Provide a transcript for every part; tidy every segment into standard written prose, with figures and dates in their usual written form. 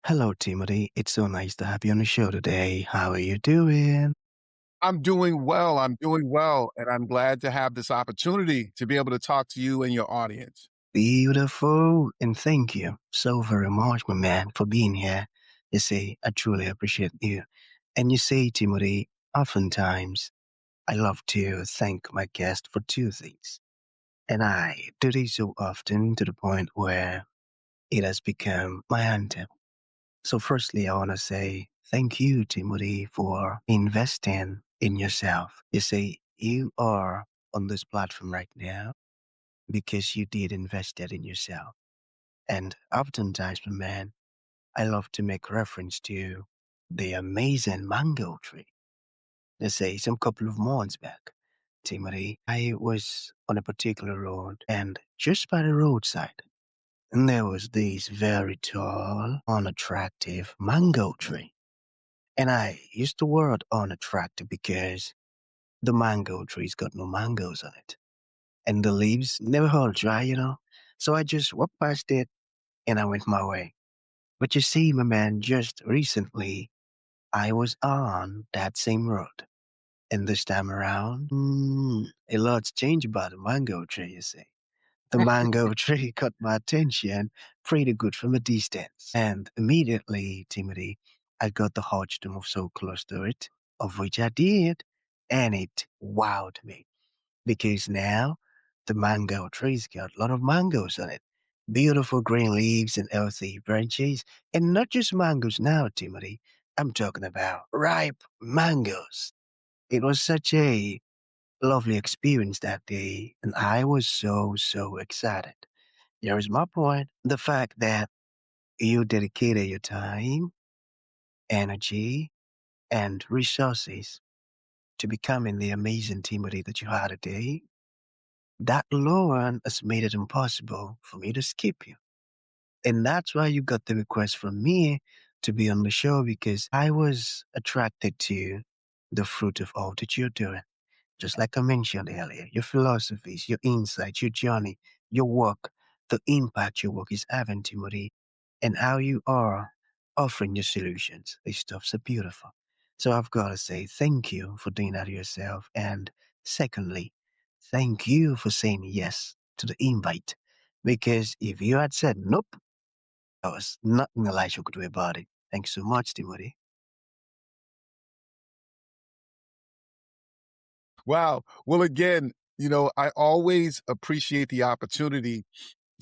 Hello, Timothy. It's so nice to have you on the show today. How are you doing? I'm doing well. I'm doing well. And I'm glad to have this opportunity to be able to talk to you and your audience. Beautiful. And thank you so very much, my man, for being here. You see, I truly appreciate you. And you see, Timothy, oftentimes I love to thank my guest for two things. And I do this so often to the point where it has become my anthem. So, firstly, I want to say thank you, Timothy, for investing in yourself. You see, you are on this platform right now because you did invest that in yourself. And oftentimes, my man, I love to make reference to the amazing mango tree. Let's say some couple of months back, Timothy, I was on a particular road and just by the roadside, and there was this very tall, unattractive mango tree. And I used the word unattractive because the mango tree's got no mangoes on it. And the leaves never hold dry. So I just walked past it and I went my way. But you see, my man, just recently I was on that same road. And this time around, a lot's changed about the mango tree, you see. The mango tree caught my attention pretty good from a distance. And immediately, Timothy, I got the urge to move so close to it, of which I did. And it wowed me because now the mango tree's got a lot of mangoes on it. Beautiful green leaves and healthy branches. And not just mangoes now, Timothy. I'm talking about ripe mangoes. It was such a lovely experience that day, and I was so, so excited. Here's my point. The fact that you dedicated your time, energy, and resources to becoming the amazing Timothy that you are today, that alone has made it impossible for me to skip you. And that's why you got the request from me to be on the show because I was attracted to the fruit of all that you're doing. Just like I mentioned earlier, your philosophies, your insights, your journey, your work, the impact your work is having, Timothy, and how you are offering your solutions. These stuffs are beautiful. So I've got to say thank you for doing that to yourself. And secondly, thank you for saying yes to the invite. Because if you had said nope, there was nothing Elisha could do about it. Thanks so much, Timothy. Wow. Well, again, I always appreciate the opportunity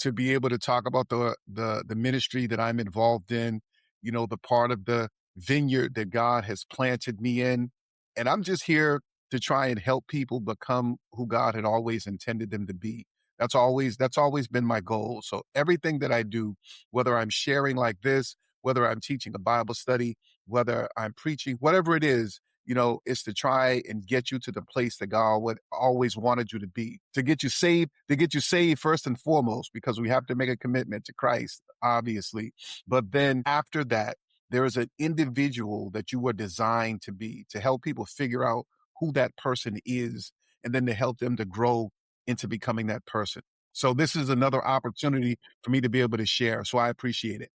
to be able to talk about the ministry that I'm involved in, the part of the vineyard that God has planted me in. And I'm just here to try and help people become who God had always intended them to be. That's always been my goal. So everything that I do, whether I'm sharing like this, whether I'm teaching a Bible study, whether I'm preaching, whatever it is to try and get you to the place that God would always wanted you to be, to get you saved first and foremost, because we have to make a commitment to Christ, obviously. But then after that, there is an individual that you were designed to be, to help people figure out who that person is, and then to help them to grow into becoming that person. So this is another opportunity for me to be able to share. So I appreciate it.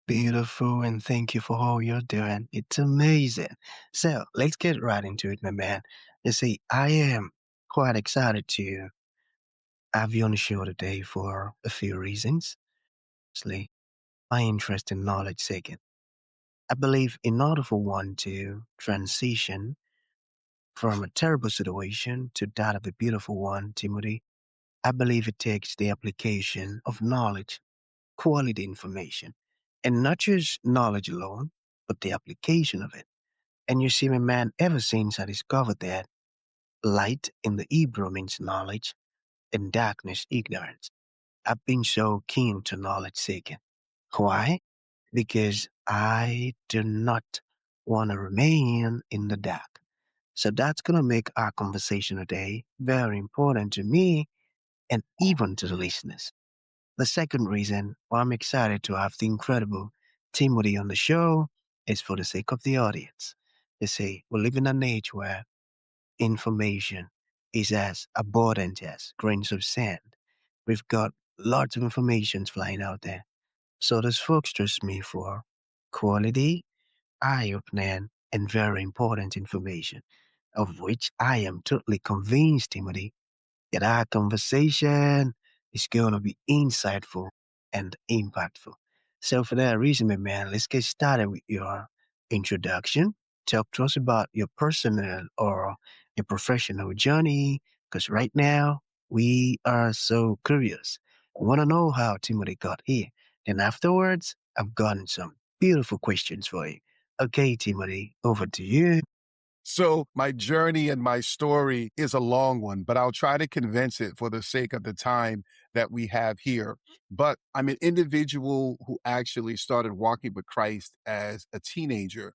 Beautiful, and thank you for all you're doing. It's amazing. So let's get right into it, my man. You see, I am quite excited to have you on the show today for a few reasons. Firstly, my interest in knowledge seeking. I believe in order for one to transition from a terrible situation to that of a beautiful one, Timothy, I believe it takes the application of knowledge, quality information, and not just knowledge alone, but the application of it. And you see, my man, ever since I discovered that light in the Hebrew means knowledge and darkness ignorance, I've been so keen to knowledge seeking. Why? Because I do not want to remain in the dark. So that's going to make our conversation today very important to me and even to the listeners. The second reason why I'm excited to have the incredible Timothy on the show is for the sake of the audience. They say we live in an age where information is as abundant as grains of sand. We've got lots of information flying out there. So those folks trust me for quality, eye-opening, and very important information, of which I am totally convinced, Timothy, that our conversation is going to be insightful and impactful. So, for that reason, my man, let's get started with your introduction. Talk to us about your personal or your professional journey, because right now we are so curious. We want to know how Timothy got here. Then, afterwards, I've gotten some beautiful questions for you. Okay, Timothy, over to you. So my journey and my story is a long one, but I'll try to condense it for the sake of the time that we have here. But I'm an individual who actually started walking with Christ as a teenager.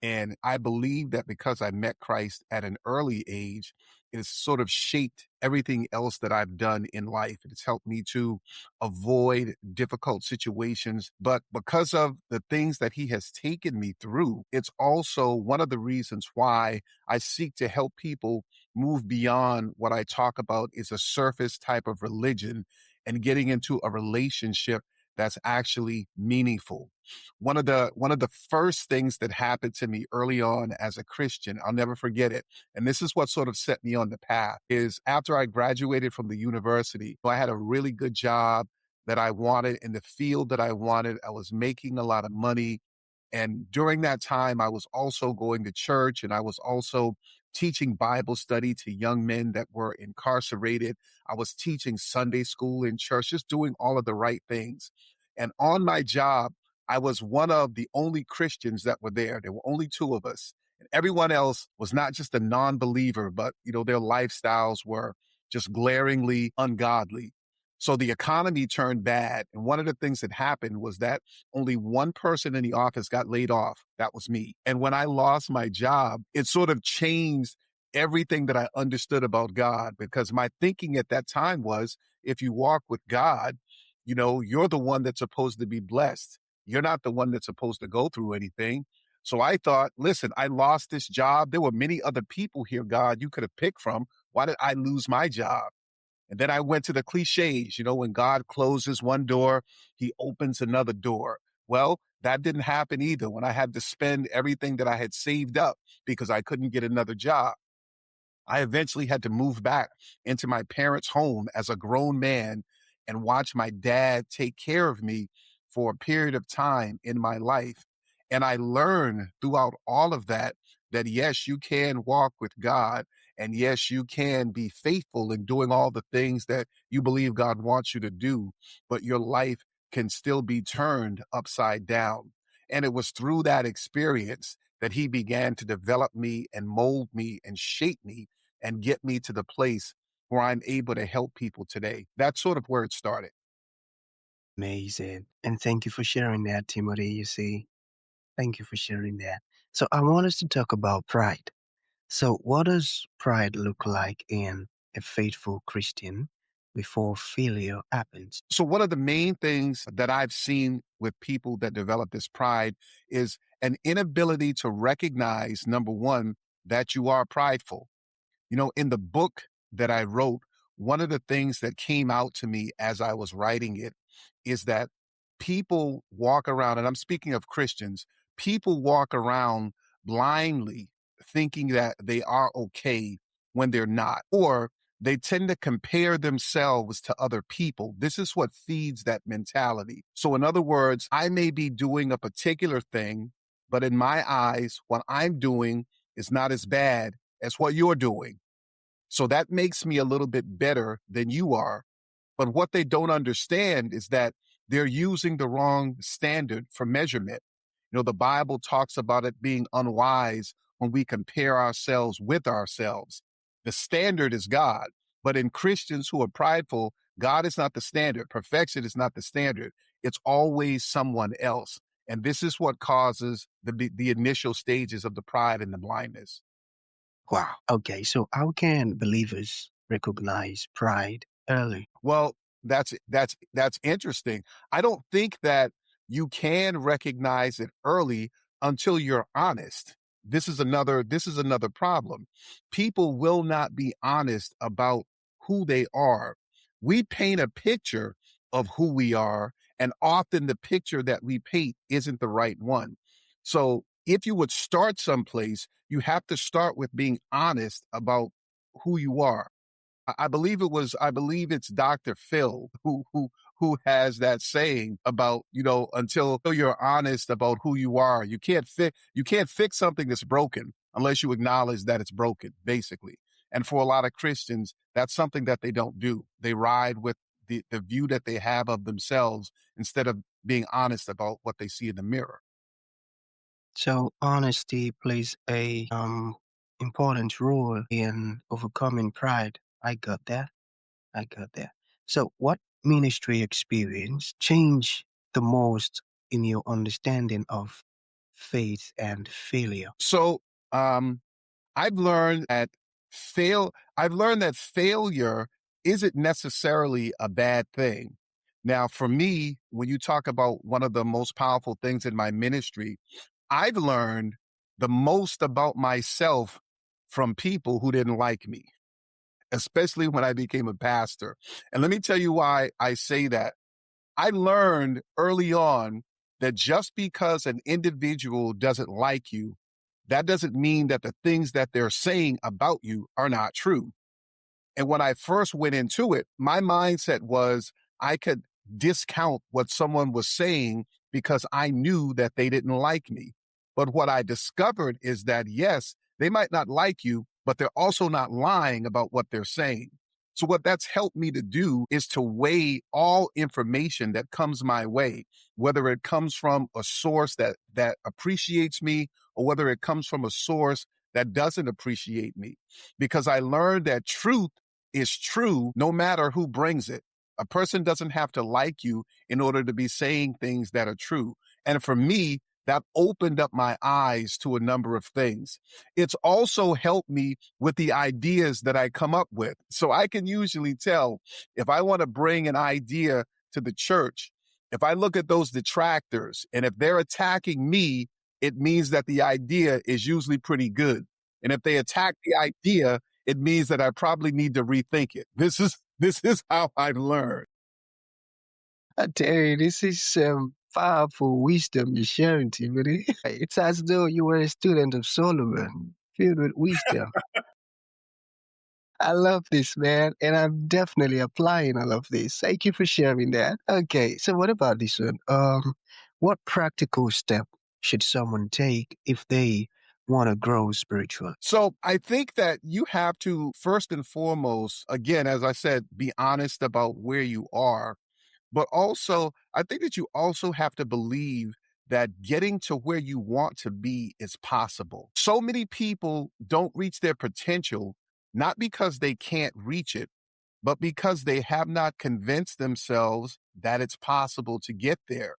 And I believe that because I met Christ at an early age, it has sort of shaped everything else that I've done in life. It's helped me to avoid difficult situations. But because of the things that he has taken me through, it's also one of the reasons why I seek to help people move beyond what I talk about is a surface type of religion and getting into a relationship that's actually meaningful. One of the first things that happened to me early on as a Christian, I'll never forget it. And this is what sort of set me on the path is after I graduated from the university, I had a really good job that I wanted in the field that I wanted. I was making a lot of money. And during that time, I was also going to church and I was also teaching Bible study to young men that were incarcerated. I was teaching Sunday school in church, just doing all of the right things. And on my job, I was one of the only Christians that were there. There were only two of us. And everyone else was not just a non-believer, but their lifestyles were just glaringly ungodly. So the economy turned bad. And one of the things that happened was that only one person in the office got laid off. That was me. And when I lost my job, it sort of changed everything that I understood about God because my thinking at that time was if you walk with God, you're the one that's supposed to be blessed. You're not the one that's supposed to go through anything. So I thought, listen, I lost this job. There were many other people here, God, you could have picked from. Why did I lose my job? And then I went to the cliches, when God closes one door, he opens another door. Well, that didn't happen either when I had to spend everything that I had saved up because I couldn't get another job. I eventually had to move back into my parents' home as a grown man and watch my dad take care of me for a period of time in my life. And I learned throughout all of that that yes, you can walk with God. And yes, you can be faithful in doing all the things that you believe God wants you to do, but your life can still be turned upside down. And it was through that experience that he began to develop me and mold me and shape me and get me to the place where I'm able to help people today. That's sort of where it started. Amazing. And thank you for sharing that, Timothy. You see, thank you for sharing that. So, I want us to talk about pride. So, what does pride look like in a faithful Christian before failure happens? So, one of the main things that I've seen with people that develop this pride is an inability to recognize, number one, that you are prideful. In the book that I wrote, one of the things that came out to me as I was writing it is that people walk around, and I'm speaking of Christians, people walk around blindly thinking that they are okay when they're not, or they tend to compare themselves to other people. This is what feeds that mentality. So, in other words, I may be doing a particular thing, but in my eyes, what I'm doing is not as bad as what you're doing. So that makes me a little bit better than you are. But what they don't understand is that they're using the wrong standard for measurement. The Bible talks about it being unwise when we compare ourselves with ourselves. The standard is God. But in Christians who are prideful, God is not the standard. Perfection is not the standard. It's always someone else. And this is what causes the initial stages of the pride and the blindness. Wow. Okay. So, how can believers recognize pride early? Well, that's interesting. I don't think that you can recognize it early until you're honest. This is another problem. People will not be honest about who they are. We paint a picture of who we are, And often the picture that we paint isn't the right one. So if you would start someplace, you have to start with being honest about who you are. I believe it's Dr. Phil who has that saying about, until you're honest about who you are, you can't fix something that's broken unless you acknowledge that it's broken, basically. And for a lot of Christians, that's something that they don't do. They ride with the view that they have of themselves instead of being honest about what they see in the mirror. So honesty plays a important role in overcoming pride. I got that. I got that. So what ministry experience changed the most in your understanding of faith and failure? So um I've learned that I've learned that failure isn't necessarily a bad thing. Now, for me, when you talk about one of the most powerful things in my ministry, I've learned the most about myself from people who didn't like me, especially when I became a pastor. And let me tell you why I say that. I learned early on that just because an individual doesn't like you, that doesn't mean that the things that they're saying about you are not true. And when I first went into it, my mindset was I could discount what someone was saying because I knew that they didn't like me. But what I discovered is that, yes, they might not like you, but they're also not lying about what they're saying. So what that's helped me to do is to weigh all information that comes my way, whether it comes from a source that appreciates me or whether it comes from a source that doesn't appreciate me. Because I learned that truth is true no matter who brings it. A person doesn't have to like you in order to be saying things that are true. And for me, that opened up my eyes to a number of things. It's also helped me with the ideas that I come up with. So I can usually tell if I want to bring an idea to the church, if I look at those detractors and if they're attacking me, it means that the idea is usually pretty good. And if they attack the idea, it means that I probably need to rethink it. This is how I've learned. I tell you, this is some powerful wisdom you're sharing, Timothy. It's as though you were a student of Solomon, filled with wisdom. I love this, man, and I'm definitely applying all of this. Thank you for sharing that. Okay, so what about this one? What practical step should someone take if they want to grow spiritually? So I think that you have to first and foremost, again, as I said, be honest about where you are. But also, I think that you also have to believe that getting to where you want to be is possible. So many people don't reach their potential, not because they can't reach it, but because they have not convinced themselves that it's possible to get there.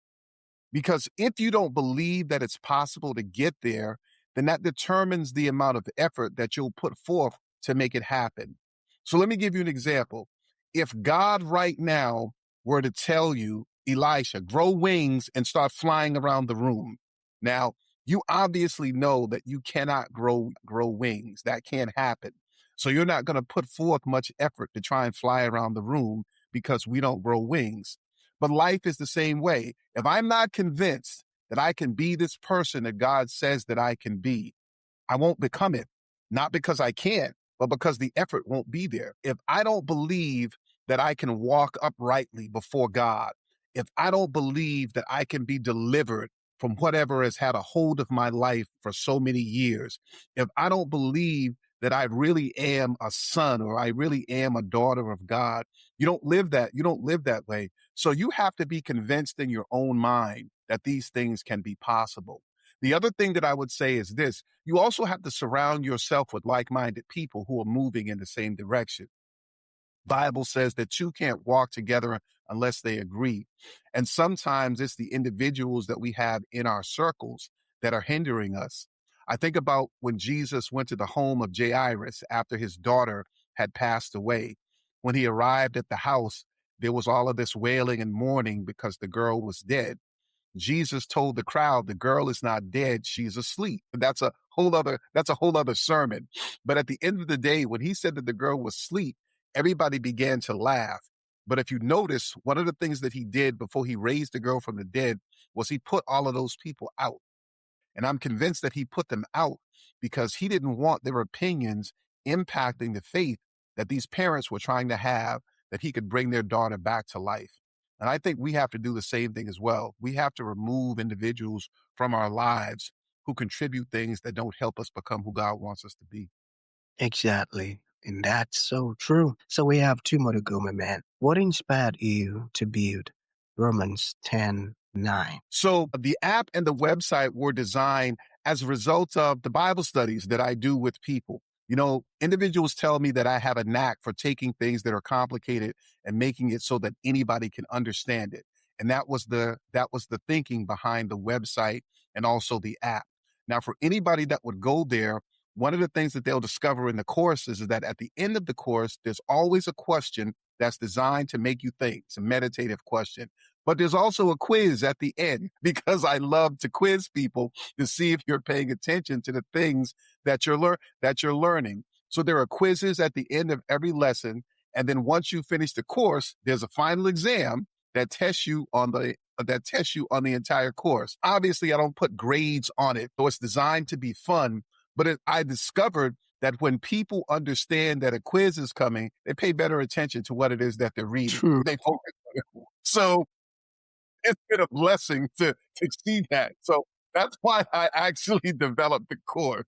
Because if you don't believe that it's possible to get there, then that determines the amount of effort that you'll put forth to make it happen. So let me give you an example. If God right now were to tell you, Elisha, grow wings and start flying around the room. Now, you obviously know that you cannot grow wings. That can't happen. So you're not going to put forth much effort to try and fly around the room because we don't grow wings. But life is the same way. If I'm not convinced that I can be this person that God says that I can be, I won't become it. Not because I can't, but because the effort won't be there. If I don't believe that I can walk uprightly before God, if I don't believe that I can be delivered from whatever has had a hold of my life for so many years, if I don't believe that I really am a son or I really am a daughter of God, you don't live that way. So you have to be convinced in your own mind that these things can be possible. The other thing that I would say is this: you also have to surround yourself with like-minded people who are moving in the same direction. Bible says that two can't walk together unless they agree. And sometimes it's the individuals that we have in our circles that are hindering us. I think about when Jesus went to the home of Jairus after his daughter had passed away. When he arrived at the house, there was all of this wailing and mourning because the girl was dead. Jesus told the crowd, the girl is not dead, she's asleep. That's a whole other sermon. But at the end of the day, when he said that the girl was asleep, everybody began to laugh. But if you notice, one of the things that he did before he raised the girl from the dead was he put all of those people out. And I'm convinced that he put them out because he didn't want their opinions impacting the faith that these parents were trying to have, that he could bring their daughter back to life. And I think we have to do the same thing as well. We have to remove individuals from our lives who contribute things that don't help us become who God wants us to be. Exactly. And that's so true. So we have two more to go, my man. What inspired you to build Romans 10:9? So the app and the website were designed as a result of the Bible studies that I do with people. You know, individuals tell me that I have a knack for taking things that are complicated and making it so that anybody can understand it. And that was the thinking behind the website and also the app. Now, for anybody that would go there, one of the things that they'll discover in the courses is that at the end of the course, there's always a question that's designed to make you think. It's a meditative question. But there's also a quiz at the end because I love to quiz people to see if you're paying attention to the things that you're learning. So there are quizzes at the end of every lesson, and then once you finish the course, there's a final exam that tests you on the entire course. Obviously, I don't put grades on it, so it's designed to be fun. But I discovered that when people understand that a quiz is coming, they pay better attention to what it is that they're reading. True. They focus on it. So it's been a blessing to see that. So that's why I actually developed the course.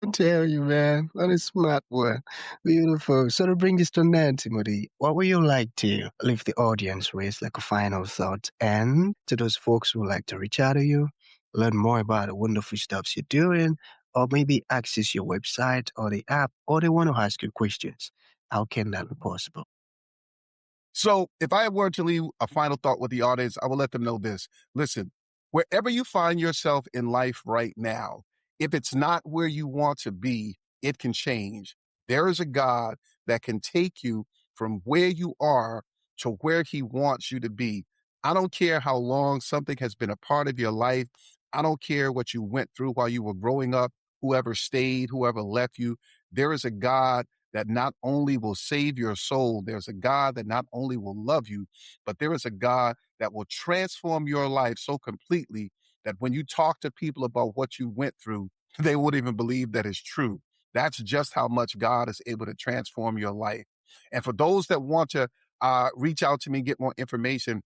I tell you, man, what a smart one. Beautiful. So to bring this to an end, Timothy, what would you like to leave the audience with, like a final thought? And to those folks who like to reach out to you, learn more about the wonderful stuff you're doing, or maybe access your website or the app, or they want to ask you questions, how can that be possible? So if I were to leave a final thought with the audience, I will let them know this. Listen, wherever you find yourself in life right now, if it's not where you want to be, it can change. There is a God that can take you from where you are to where he wants you to be. I don't care how long something has been a part of your life. I don't care what you went through while you were growing up, whoever stayed, whoever left you. There is a God that not only will save your soul, there's a God that not only will love you, but there is a God that will transform your life so completely that when you talk to people about what you went through, they wouldn't even believe that it's true. That's just how much God is able to transform your life. And for those that want to reach out to me, get more information,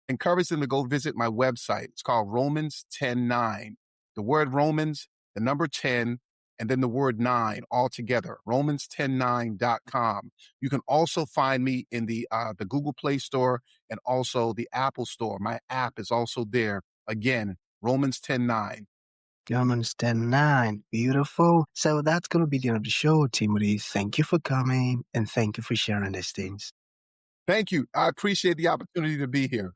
encourage them to go visit my website. It's called Romans 10:9. The word Romans, the number 10, and then the word 9 all together, romans109.com. You can also find me in the Google Play Store and also the Apple Store. My app is also there. Again, Romans 10:9. Romans 10:9. Beautiful. So that's going to be the end of the show, Timothy. Thank you for coming and thank you for sharing these things. Thank you. I appreciate the opportunity to be here.